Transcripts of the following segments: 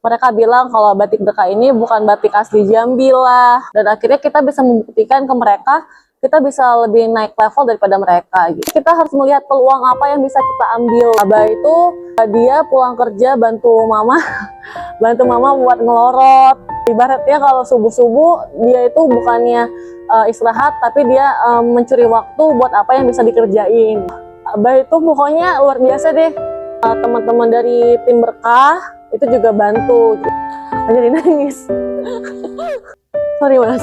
Mereka bilang kalau batik Berkah ini bukan batik asli Jambi lah. Dan akhirnya kita bisa membuktikan ke mereka, kita bisa lebih naik level daripada mereka gitu. Kita harus melihat peluang apa yang bisa kita ambil. Abah itu dia pulang kerja bantu mama bantu mama buat ngelorot. Ibaratnya kalau subuh-subuh dia itu bukannya istirahat, tapi dia mencuri waktu buat apa yang bisa dikerjain. Abah itu pokoknya luar biasa deh. Teman-teman dari tim Berkah itu juga bantu. Jadi nangis. Sorry mas.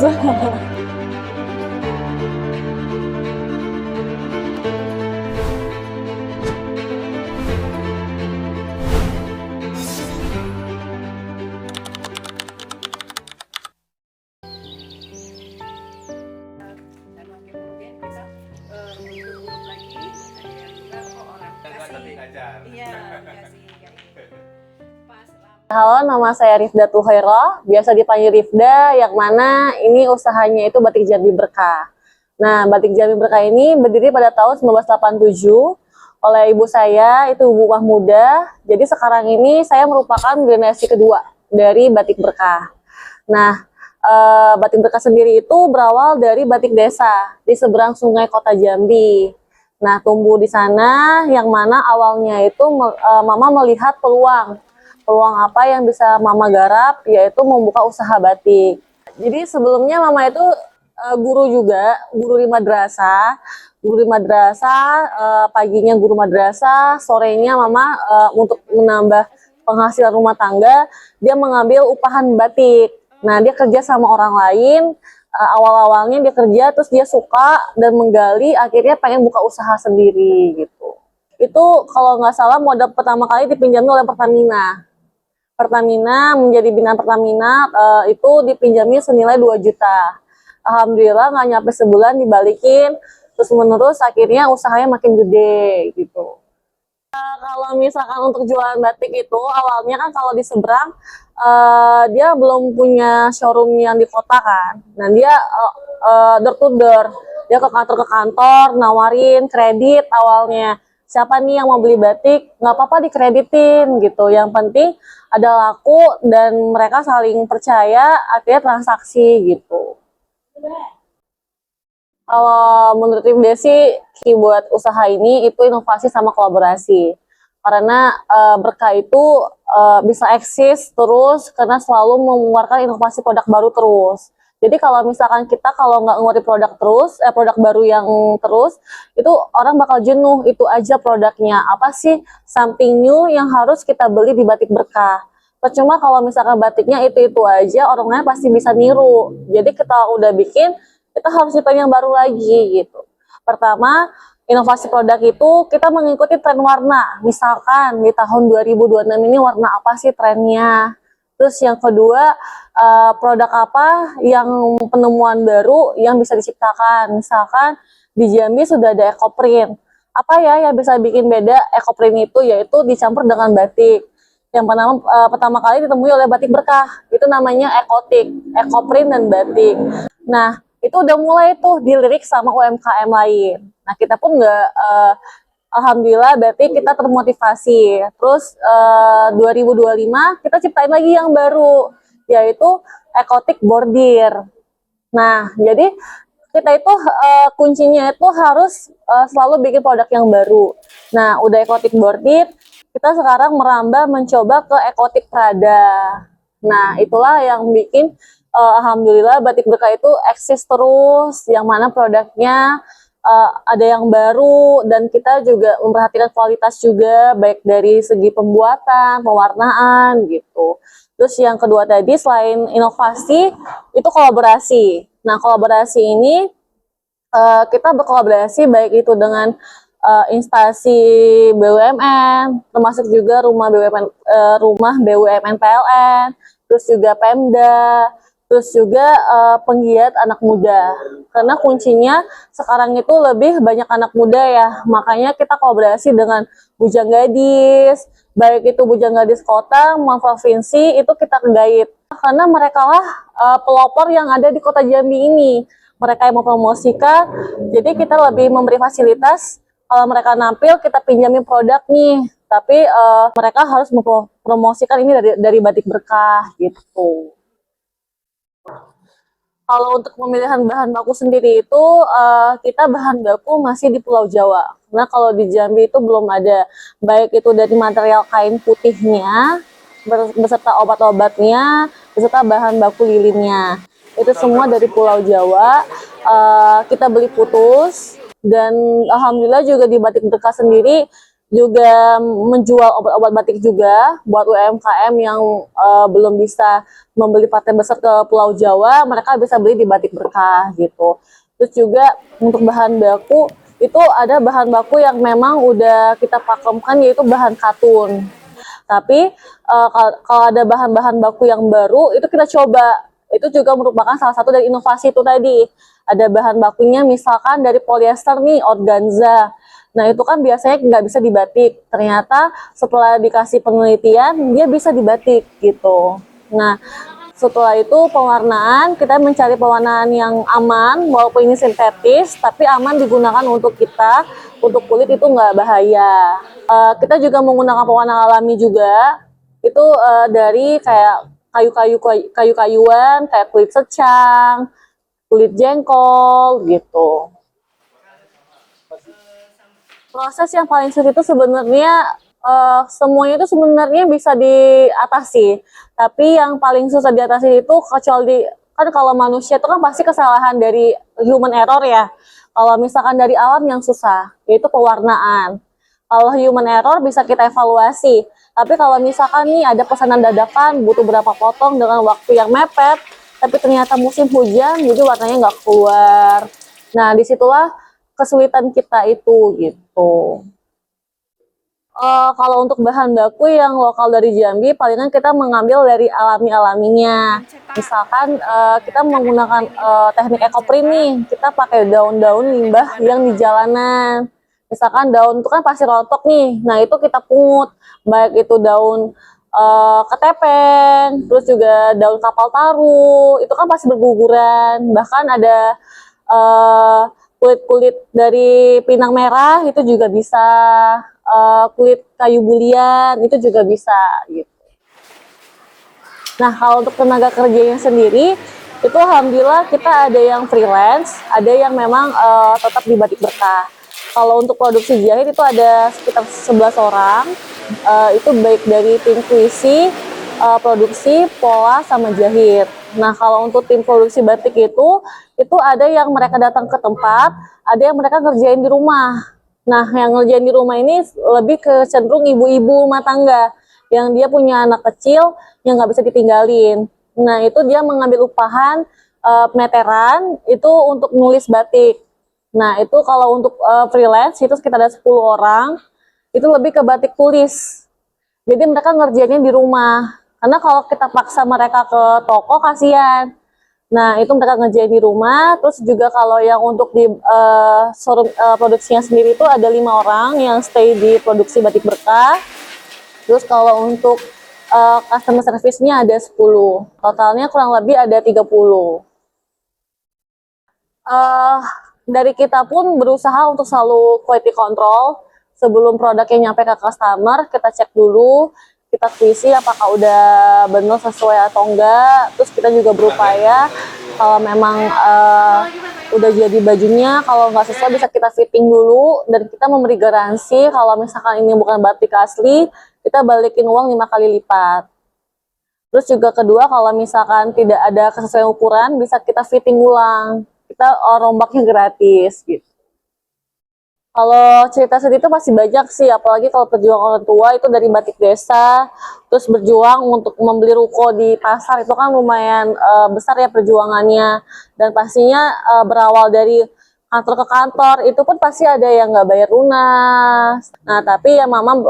Halo, nama saya Rifda Tuhaira, biasa dipanggil Rifda, yang mana ini usahanya itu Batik Jambi Berkah. Nah, Batik Jambi Berkah ini berdiri pada tahun 1987 oleh ibu saya, itu Ibu Mahmuda. Jadi sekarang ini saya merupakan generasi kedua dari Batik Berkah. Nah, Batik Berkah sendiri itu berawal dari batik desa di seberang sungai kota Jambi. Nah, tumbuh di sana, yang mana awalnya itu Mama melihat peluang apa yang bisa Mama garap, yaitu membuka usaha batik. Jadi sebelumnya Mama itu guru juga, guru di madrasah, paginya guru madrasah, sorenya Mama untuk menambah penghasilan rumah tangga, dia mengambil upahan batik. Nah, dia kerja sama orang lain, awal-awalnya dia kerja, terus dia suka dan menggali, akhirnya pengen buka usaha sendiri gitu. Itu kalau nggak salah modal pertama kali dipinjami oleh Pertamina. Pertamina menjadi binaan Pertamina itu dipinjami senilai 2 juta. Alhamdulillah nggak nyampe sebulan dibalikin, terus menerus akhirnya usahanya makin gede gitu. Kalau misalkan untuk jualan batik itu awalnya kan kalau di seberang dia belum punya showroom yang di kota kan. Nah dia door to door, dia ke kantor nawarin kredit awalnya. Siapa nih yang mau beli batik, nggak apa-apa dikreditin gitu. Yang penting ada laku dan mereka saling percaya, akhirnya transaksi gitu. Kalau menurut Ibu Desi, buat usaha ini itu inovasi sama kolaborasi. Karena Berkah itu bisa eksis terus karena selalu mengeluarkan inovasi produk baru terus. Jadi kalau misalkan kita nggak ngeluarin produk baru yang terus, itu orang bakal jenuh, itu aja produknya. Apa sih something new yang harus kita beli di Batik Berkah? Percuma kalau misalkan batiknya itu aja, orang lain pasti bisa niru. Jadi kita udah bikin, kita harus nyiptain yang baru lagi gitu. Pertama, inovasi produk itu kita mengikuti tren warna. Misalkan di tahun 2026 ini warna apa sih trennya? Terus yang kedua, produk apa yang penemuan baru yang bisa diciptakan. Misalkan di Jambi sudah ada ekoprint. Apa ya yang bisa bikin beda ekoprint itu, yaitu dicampur dengan batik. Yang pertama kali ditemui oleh Batik Berkah, itu namanya ekotik, ekoprint dan batik. Nah, itu udah mulai tuh dilirik sama UMKM lain. Nah, kita pun alhamdulillah berarti kita termotivasi. Terus 2025 kita ciptain lagi yang baru, yaitu ekotik bordir. Nah, jadi kita itu kuncinya itu harus selalu bikin produk yang baru. Nah, udah ekotik bordir, kita sekarang merambah mencoba ke ekotik Prada. Nah, itulah yang bikin alhamdulillah Batik Berkah itu eksis terus, yang mana produknya ada yang baru, dan kita juga memperhatikan kualitas juga, baik dari segi pembuatan, pewarnaan gitu. Terus yang kedua tadi, selain inovasi, itu kolaborasi. Nah, kolaborasi ini kita berkolaborasi baik itu dengan instansi BUMN, termasuk juga rumah BUMN PLN, terus juga Pemda, terus juga penggiat anak muda. Karena kuncinya sekarang itu lebih banyak anak muda ya, makanya kita kolaborasi dengan Bujang Gadis, baik itu Bujang Gadis kota maupun provinsi, itu kita gait. Karena mereka lah pelopor yang ada di kota Jambi ini, mereka yang mempromosikan, jadi kita lebih memberi fasilitas. Kalau mereka nampil, kita pinjamin produk nih, tapi mereka harus promosikan ini dari batik berkah gitu. Kalau untuk pemilihan bahan baku sendiri itu kita bahan baku masih di Pulau Jawa. Nah kalau di Jambi itu belum ada, baik itu dari material kain putihnya beserta obat-obatnya beserta bahan baku lilinnya. Itu semua dari Pulau Jawa. Kita beli putus dan alhamdulillah juga di Batik Berkah sendiri juga menjual obat-obat batik juga buat UMKM yang belum bisa membeli paten besar ke Pulau Jawa, mereka bisa beli di Batik Berkah gitu. Terus juga untuk bahan baku itu ada bahan baku yang memang udah kita pakemkan, yaitu bahan katun. Tapi kalau ada bahan-bahan baku yang baru itu kita coba. Itu juga merupakan salah satu dari inovasi itu tadi. Ada bahan bakunya misalkan dari polyester nih, organza. Nah itu kan biasanya nggak bisa dibatik. Ternyata setelah dikasih penelitian dia bisa dibatik gitu. Nah setelah itu pewarnaan, kita mencari pewarnaan yang aman, walaupun ini sintetis, tapi aman digunakan untuk kita, untuk kulit itu nggak bahaya. Kita juga menggunakan pewarna alami juga, itu dari kayak kayu-kayuan, kayak kulit secang, kulit jengkol gitu. Proses yang paling sulit itu sebenarnya semuanya itu sebenarnya bisa diatasi, tapi yang paling susah diatasi itu kecuali kan kalau manusia itu kan pasti kesalahan dari human error ya. Kalau misalkan dari alam yang susah, yaitu pewarnaan. Kalau human error bisa kita evaluasi, tapi kalau misalkan nih ada pesanan dadakan butuh berapa potong dengan waktu yang mepet, tapi ternyata musim hujan jadi warnanya nggak keluar. Nah disitulah kesulitan kita itu gitu. Kalau untuk bahan baku yang lokal dari Jambi, palingan kita mengambil dari alami-alaminya. Misalkan kita menggunakan teknik ekoprint nih, kita pakai daun-daun limbah yang di jalanan. Misalkan daun itu kan pasti rontok nih, nah itu kita pungut, baik itu daun ketepeng, terus juga daun kapal taru, itu kan pasti berguguran. Bahkan ada kulit-kulit dari pinang merah itu juga bisa, kulit kayu bulian itu juga bisa gitu. Nah kalau untuk tenaga kerjanya sendiri itu alhamdulillah kita ada yang freelance, ada yang memang tetap di Batik Berkah. Kalau untuk produksi jahit itu ada sekitar 11 orang, itu baik dari tim puisi, produksi, pola, sama jahit. Nah kalau untuk tim produksi batik itu ada yang mereka datang ke tempat, ada yang mereka ngerjain di rumah. Nah yang ngerjain di rumah ini lebih ke cenderung ibu-ibu rumah tangga, yang dia punya anak kecil yang nggak bisa ditinggalin. Nah itu dia mengambil upahan meteran itu untuk nulis batik. Nah itu kalau untuk freelance itu sekitar ada 10 orang, itu lebih ke batik tulis. Jadi mereka ngerjainnya di rumah. Karena kalau kita paksa mereka ke toko kasihan. Nah itu mereka ngerjain di rumah. Terus juga kalau yang untuk di showroom produksinya sendiri itu ada 5 orang yang stay di produksi Batik Berkah. Terus kalau untuk customer service-nya ada 10. Totalnya kurang lebih ada 30. Dari kita pun berusaha untuk selalu quality control. Sebelum produknya nyampe ke customer, kita cek dulu, kita kuisi apakah udah benar sesuai atau enggak. Terus kita juga berupaya kalau memang udah jadi bajunya, kalau nggak sesuai bisa kita fitting dulu, dan kita memberi garansi kalau misalkan ini bukan batik asli, kita balikin uang 5 kali lipat. Terus juga kedua, kalau misalkan tidak ada kesesuaian ukuran, bisa kita fitting ulang, kita rombaknya gratis gitu. Kalau cerita sedih itu pasti banyak sih, apalagi kalau perjuangan orang tua itu dari batik desa, terus berjuang untuk membeli ruko di pasar, itu kan lumayan besar ya perjuangannya. Dan pastinya berawal dari kantor ke kantor, itu pun pasti ada yang nggak bayar lunas. Nah tapi ya mama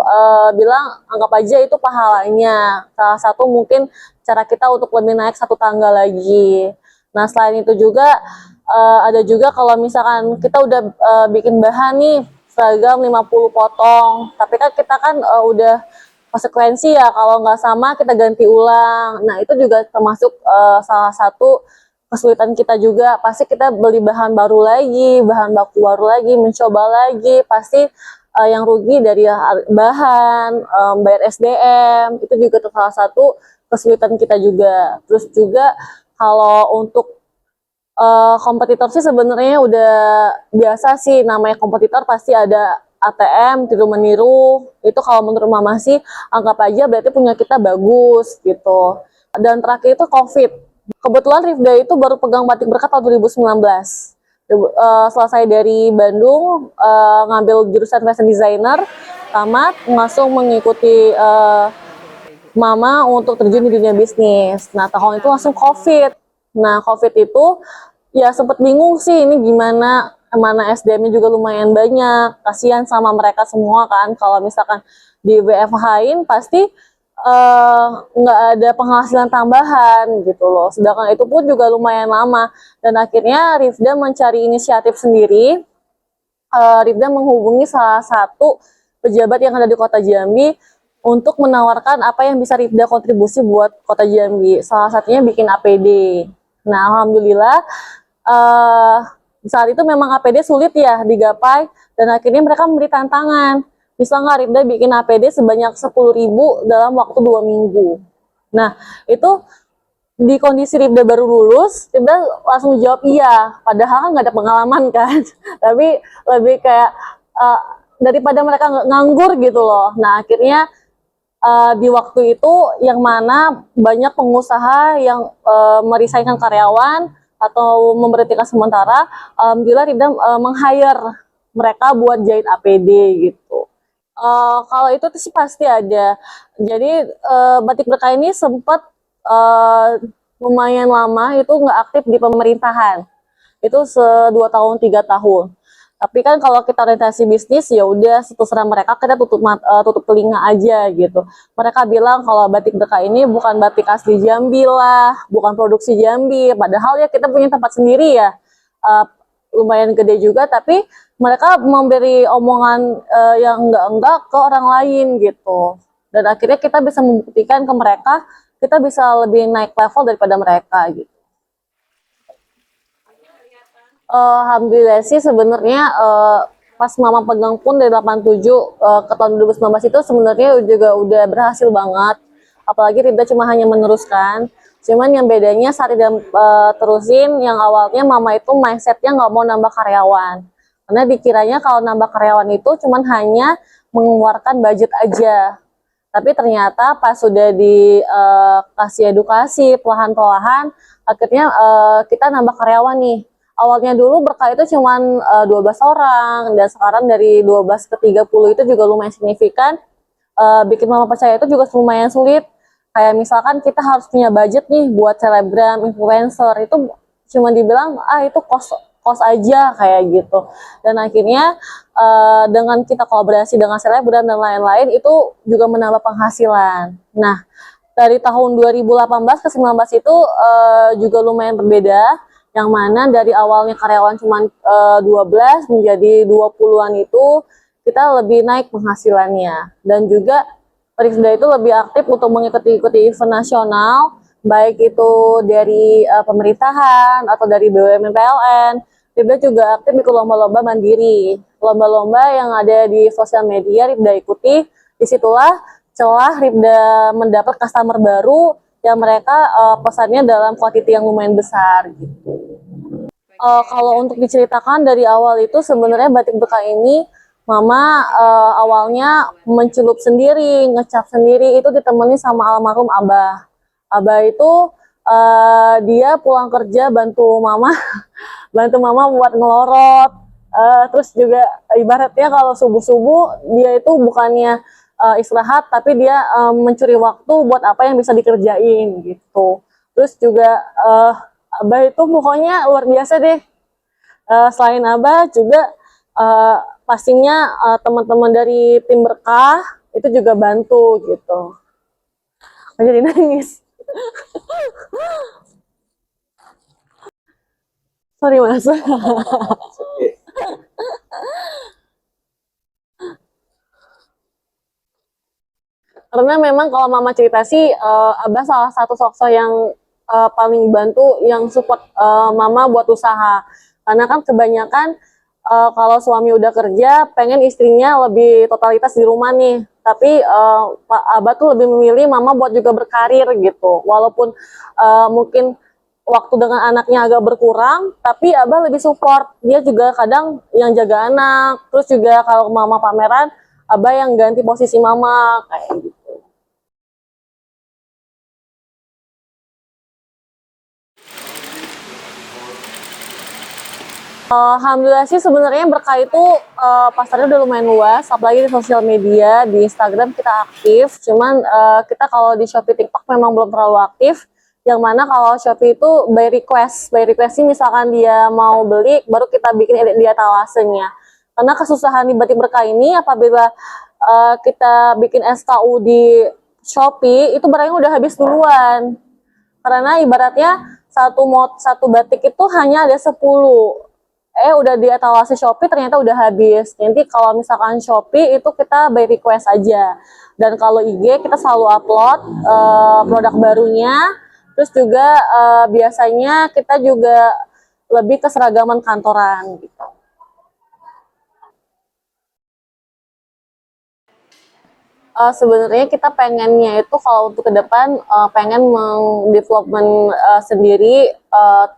bilang anggap aja itu pahalanya. Salah satu mungkin cara kita untuk lebih naik satu tangga lagi. Nah selain itu juga ada juga kalau misalkan kita udah bikin bahan nih seragam 50 potong, tapi kan kita kan udah konsekuensi ya, kalau nggak sama kita ganti ulang. Nah itu juga termasuk salah satu kesulitan kita juga. Pasti kita beli bahan baru lagi, bahan baku baru lagi, mencoba lagi, pasti yang rugi dari bahan, bayar SDM, itu juga salah satu kesulitan kita juga. Terus juga kalau untuk kompetitor sih sebenarnya udah biasa sih, namanya kompetitor pasti ada ATM, tiru meniru. Itu kalau menurut Mama sih anggap aja berarti punya kita bagus gitu. Dan terakhir itu COVID. Kebetulan Rifda itu baru pegang Batik Berkah tahun 2019. Selesai dari Bandung, ngambil jurusan fashion designer, tamat, langsung mengikuti Mama untuk terjun di dunia bisnis. Nah, tahun itu langsung COVID. Nah, COVID itu ya sempat bingung sih ini gimana, mana SDM-nya juga lumayan banyak. Kasihan sama mereka semua kan, kalau misalkan di WFH-in pasti nggak ada penghasilan tambahan gitu loh. Sedangkan itu pun juga lumayan lama. Dan akhirnya Rifda mencari inisiatif sendiri. Rifda menghubungi salah satu pejabat yang ada di Kota Jambi untuk menawarkan apa yang bisa Rifda kontribusi buat Kota Jambi. Salah satunya bikin APD. Nah, alhamdulillah saat itu memang APD sulit ya digapai, dan akhirnya mereka memberi tantangan. Bisa nggak Rifda bikin APD sebanyak 10.000 dalam waktu 2 minggu. Nah, itu di kondisi Rifda baru lulus, Rifda langsung jawab iya. Padahal kan nggak ada pengalaman kan. Tapi lebih kayak daripada mereka nganggur gitu loh. Nah, akhirnya di waktu itu yang mana banyak pengusaha yang meresign karyawan atau memberhentikan sementara, alhamdulillah Rifda meng-hire mereka buat jahit APD gitu. Kalau itu sih pasti ada. Jadi Batik Berkah ini sempat lumayan lama itu nggak aktif di pemerintahan. Itu 2 tahun 3 tahun. Tapi kan kalau kita orientasi bisnis ya udah terserah mereka, kita tutup telinga aja gitu. Mereka bilang kalau Batik Berkah ini bukan batik asli Jambi lah, bukan produksi Jambi. Padahal ya kita punya tempat sendiri ya, lumayan gede juga. Tapi mereka memberi omongan yang enggak ke orang lain gitu. Dan akhirnya kita bisa membuktikan ke mereka, kita bisa lebih naik level daripada mereka gitu. Alhamdulillah sih sebenarnya pas Mama pegang pun dari 87 ke tahun 2019 itu sebenarnya juga udah berhasil banget. Apalagi Rifda cuma hanya meneruskan. Cuman yang bedanya saat Rifda terusin, yang awalnya Mama itu mindsetnya nggak mau nambah karyawan. Karena dikiranya kalau nambah karyawan itu cuman hanya mengeluarkan budget aja. Tapi ternyata pas sudah dikasih edukasi perlahan-perlahan, akhirnya kita nambah karyawan nih. Awalnya dulu Berkah itu cuma 12 orang, dan sekarang dari 12 ke 30 itu juga lumayan signifikan. Bikin Mama percaya itu juga lumayan sulit. Kayak misalkan kita harus punya budget nih buat selebgram, influencer, itu cuma dibilang itu kos aja kayak gitu. Dan akhirnya dengan kita kolaborasi dengan selebgram dan lain-lain itu juga menambah penghasilan. Nah, dari tahun 2018 ke 2019 itu juga lumayan berbeda. Yang mana dari awalnya karyawan cuma 12 menjadi 20-an itu kita lebih naik penghasilannya. Dan juga Rifda itu lebih aktif untuk mengikuti event nasional, baik itu dari pemerintahan atau dari BUMN PLN. Rifda juga aktif ikut lomba-lomba mandiri. Lomba-lomba yang ada di sosial media Rifda ikuti. Disitulah celah Rifda mendapat customer baru yang mereka pesannya dalam quantity yang lumayan besar gitu. Kalau untuk diceritakan dari awal itu sebenarnya Batik Berkah ini Mama awalnya mencelup sendiri, ngecat sendiri, itu ditemani sama almarhum Abah. Abah itu dia pulang kerja bantu Mama buat ngelorot. Terus juga ibaratnya kalau subuh-subuh dia itu bukannya istirahat, tapi dia mencuri waktu buat apa yang bisa dikerjain gitu. Terus juga Abah itu pokoknya luar biasa deh. Selain Abah juga pastinya teman-teman dari tim Berkah itu juga bantu gitu. Jadi nangis. Sorry Mas. Karena memang kalau Mama cerita sih Abah salah satu sosok yang paling bantu, yang support Mama buat usaha. Karena kan kebanyakan kalau suami udah kerja, pengen istrinya lebih totalitas di rumah nih. Tapi Pak Abah tuh lebih memilih mama buat juga berkarir gitu. Walaupun mungkin waktu dengan anaknya agak berkurang, tapi Abah lebih support. Dia juga kadang yang jaga anak, terus juga kalau mama pameran, Abah yang ganti posisi mama kayak gitu. Alhamdulillah sih sebenarnya berkah itu pasarnya udah lumayan luas, apalagi di sosial media, di Instagram kita aktif. Cuman kita kalau di Shopee TikTok memang belum terlalu aktif. Yang mana kalau Shopee itu by request sih misalkan dia mau beli, baru kita bikin edit di etalasenya. Karena kesusahan di batik berkah ini apabila kita bikin SKU di Shopee itu barangnya udah habis duluan. Karena ibaratnya satu batik itu hanya ada 10, udah di etalase Shopee ternyata udah habis. Nanti kalau misalkan Shopee itu kita by request aja. Dan kalau IG kita selalu upload produk barunya. Terus juga biasanya kita juga lebih ke seragaman kantoran gitu. Sebenarnya kita pengennya itu kalau untuk ke depan pengen mengdevelopment sendiri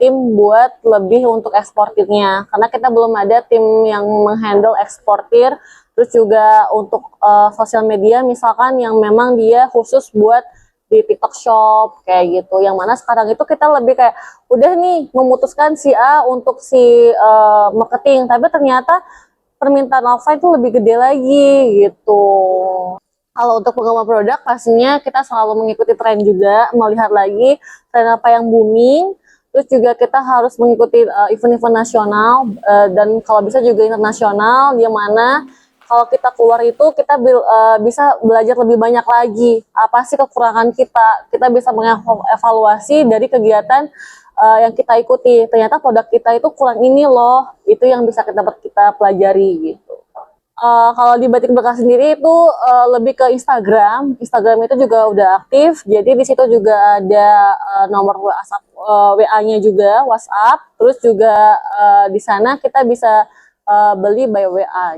tim buat lebih untuk eksportirnya, karena kita belum ada tim yang menghandle eksportir. Terus juga untuk sosial media misalkan yang memang dia khusus buat di TikTok Shop kayak gitu, yang mana sekarang itu kita lebih kayak udah nih memutuskan si A untuk si marketing, tapi ternyata permintaan offline itu lebih gede lagi gitu. Kalau untuk pengembangan produk, pastinya kita selalu mengikuti tren juga, melihat lagi tren apa yang booming, terus juga kita harus mengikuti event-event nasional, dan kalau bisa juga internasional, di mana kalau kita keluar itu kita bisa belajar lebih banyak lagi, apa sih kekurangan kita bisa mengevaluasi dari kegiatan yang kita ikuti, ternyata produk kita itu kurang ini loh, itu yang bisa kita pelajari gitu. Kalau di Batik Berkah sendiri itu lebih ke Instagram. Instagram itu juga udah aktif. Jadi di situ juga ada nomor WA-nya juga, WhatsApp. Terus juga di sana kita bisa beli by WA.